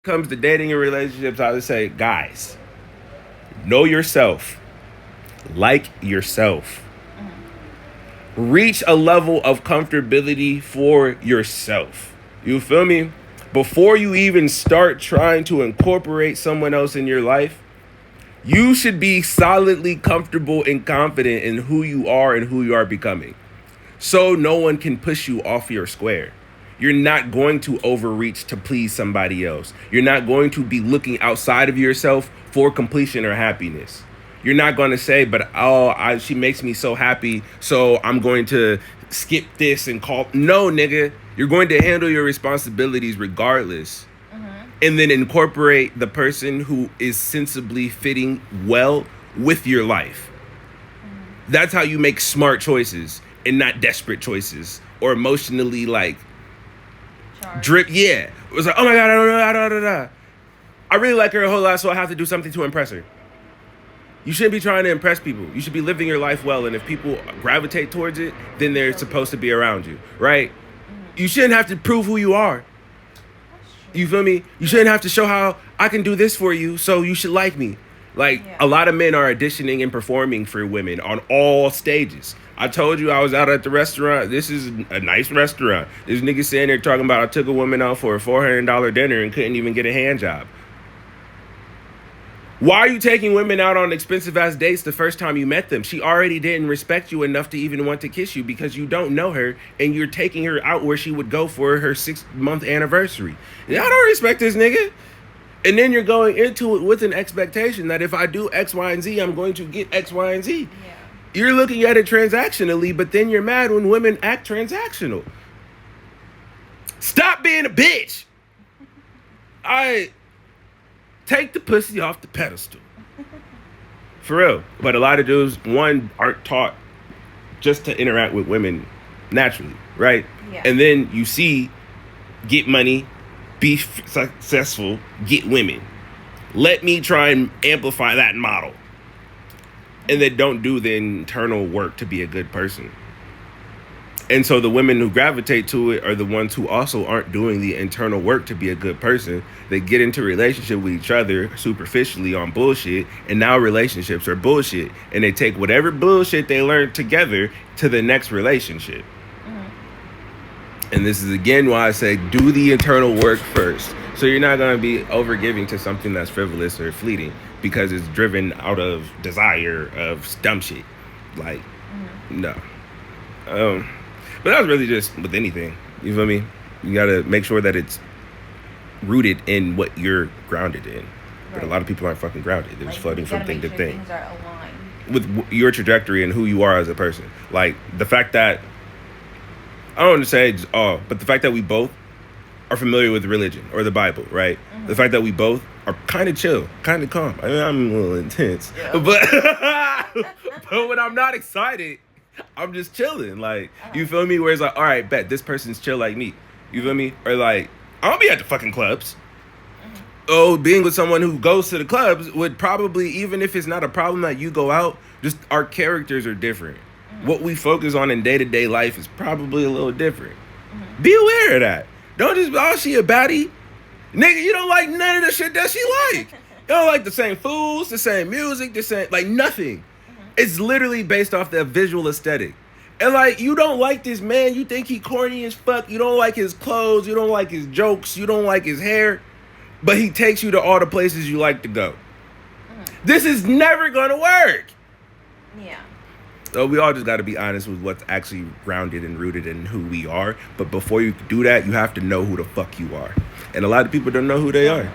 comes to dating and relationships, I would say, guys, know yourself, like yourself, reach a level of comfortability for yourself. You feel me? Before you even start trying to incorporate someone else in your life, you should be solidly comfortable and confident in who you are and who you are becoming. So no one can push you off your square. You're not going to overreach to please somebody else. You're not going to be looking outside of yourself for completion or happiness. You're not going to say, but she makes me so happy, so I'm going to skip this and call. No, nigga. You're going to handle your responsibilities regardless. And then incorporate the person who is sensibly fitting well with your life. That's how you make smart choices and not desperate choices or emotionally like drip. Yeah. It was like, oh my God, I don't know. I really like her a whole lot, so I have to do something to impress her. You shouldn't be trying to impress people. You should be living your life well. And if people gravitate towards it, then they're supposed to be around you, right? You shouldn't have to prove who you are. You feel me? You shouldn't have to show how I can do this for you, so you should like me. Like, a lot of men are auditioning and performing for women on all stages. I told you I was out at the restaurant. This is a nice restaurant. This nigga sitting there talking about I took a woman out for a $400 dinner and couldn't even get a hand job. Why are you taking women out on expensive-ass dates the first time you met them? She already didn't respect you enough to even want to kiss you because you don't know her, and you're taking her out where she would go for her 6-month anniversary. I don't respect this nigga. And then you're going into it with an expectation that if I do X, Y, and Z, I'm going to get X, Y, and Z. Yeah. You're looking at it transactionally, but then you're mad when women act transactional. Stop being a bitch. Take the pussy off the pedestal. For real. But a lot of dudes, one, aren't taught just to interact with women naturally, right? Yeah. And then you see, get money, be successful, get women. Let me try and amplify that model. And then don't do the internal work to be a good person. And so the women who gravitate to it are the ones who also aren't doing the internal work to be a good person. They get into a relationship with each other superficially on bullshit, and now relationships are bullshit. And they take whatever bullshit they learned together to the next relationship. And this is again why I say do the internal work first. So you're not going to be overgiving to something that's frivolous or fleeting because it's driven out of desire of dumb shit. Like, no. But that was really just with anything. You feel me? You got to make sure that it's rooted in what you're grounded in. Right. But a lot of people aren't fucking grounded. They're just floating from thing to thing. Things are aligned with your trajectory and who you are as a person. Like, the fact that, I don't want to say but the fact that we both are familiar with religion or the Bible, right? The fact that we both are kind of chill, kind of calm. I mean, I'm a little intense. Yeah. But when I'm not excited, I'm just chilling. Like, you feel me? Where it's like, all right, bet this person's chill like me. You feel me? Or like, I don't be at the fucking clubs. Being with someone who goes to the clubs would probably, even if it's not a problem that you go out, just our characters are different. What we focus on in day-to-day life is probably a little different. Be aware of that. Don't just, she a baddie. Nigga, you don't like none of the shit that she like. You don't like the same foods, the same music, the same, like nothing. It's literally based off the visual aesthetic. And like, you don't like this man, you think he corny as fuck, you don't like his clothes, you don't like his jokes, you don't like his hair, but he takes you to all the places you like to go. This is never gonna work. Yeah. So we all just got to be honest with what's actually grounded and rooted in who we are. But before you do that, you have to know who the fuck you are. And a lot of people don't know who they are.